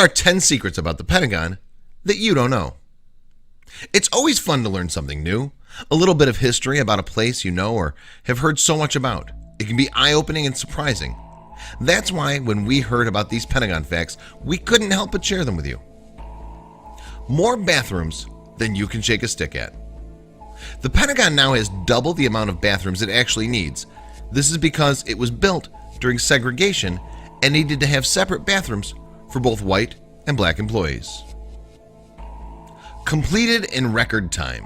are 10 secrets about the Pentagon that you don't know. It's always fun to learn something new, a little bit of history about a place you know or have heard so much about. It can be eye-opening and surprising. That's why when we heard about these Pentagon facts, we couldn't help but share them with you. More bathrooms than you can shake a stick at. The Pentagon now has double the amount of bathrooms it actually needs. This is because it was built during segregation and needed to have separate bathrooms for both white and black employees. Completed in record time.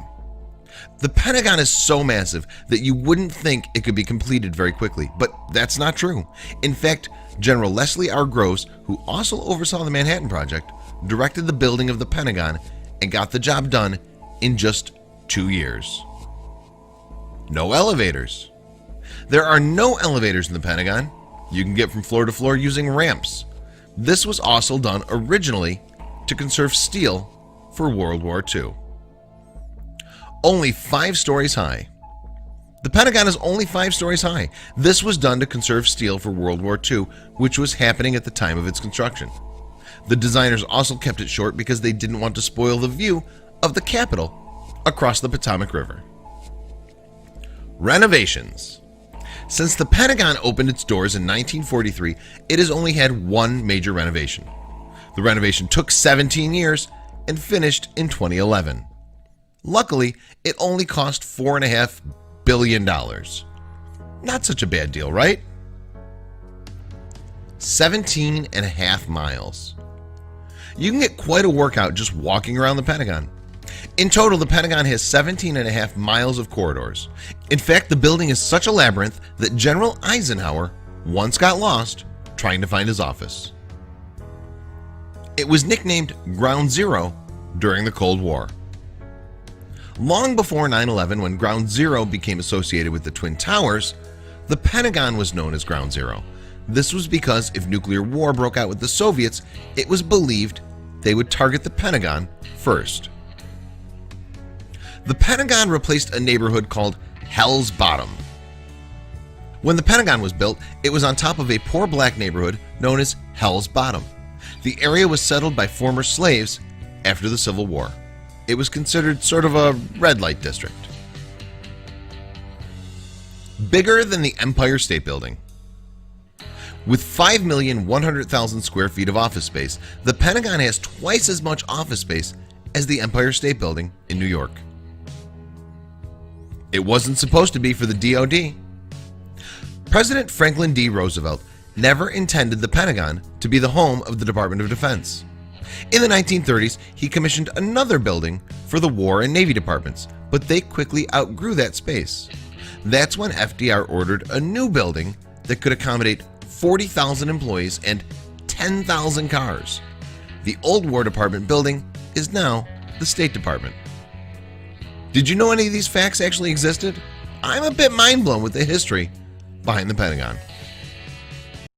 The Pentagon is so massive that you wouldn't think it could be completed very quickly, but that's not true. In fact, General Leslie R. Groves, who also oversaw the Manhattan Project, directed the building of the Pentagon and got the job done in just 2 years. No elevators. There are no elevators in the Pentagon. You can get from floor to floor using ramps. This was also done originally to conserve steel for World War II. Only 5 stories high. The Pentagon is only 5 stories high. This was done to conserve steel for World War II, which was happening at the time of its construction. The designers also kept it short because they didn't want to spoil the view of the Capitol across the Potomac River. Renovations. Since the Pentagon opened its doors in 1943, it has only had one major renovation. The renovation took 17 years and finished in 2011. Luckily, it only cost $4.5 billion. Not such a bad deal, right? 17.5 miles. You can get quite a workout just walking around the Pentagon. In total, the Pentagon has 17.5 miles of corridors. In fact, the building is such a labyrinth that General Eisenhower once got lost trying to find his office. It was nicknamed Ground Zero during the Cold War. Long before 9/11, when Ground Zero became associated with the Twin Towers, the Pentagon was known as Ground Zero. This was because if nuclear war broke out with the Soviets, it was believed they would target the Pentagon first. The Pentagon replaced a neighborhood called Hell's Bottom. When the Pentagon was built, it was on top of a poor black neighborhood known as Hell's Bottom. The area was settled by former slaves after the Civil War. It was considered sort of a red light district. Bigger than the Empire State Building. With 5,100,000 square feet of office space, the Pentagon has twice as much office space as the Empire State Building in New York. It wasn't supposed to be for the DoD. President Franklin D. Roosevelt never intended the Pentagon to be the home of the Department of Defense. In the 1930s, he commissioned another building for the War and Navy departments, but they quickly outgrew that space. That's when FDR ordered a new building that could accommodate 40,000 employees and 10,000 cars. The old War Department building is now the State Department. Did you know any of these facts actually existed? I'm a bit mind blown with the history behind the Pentagon.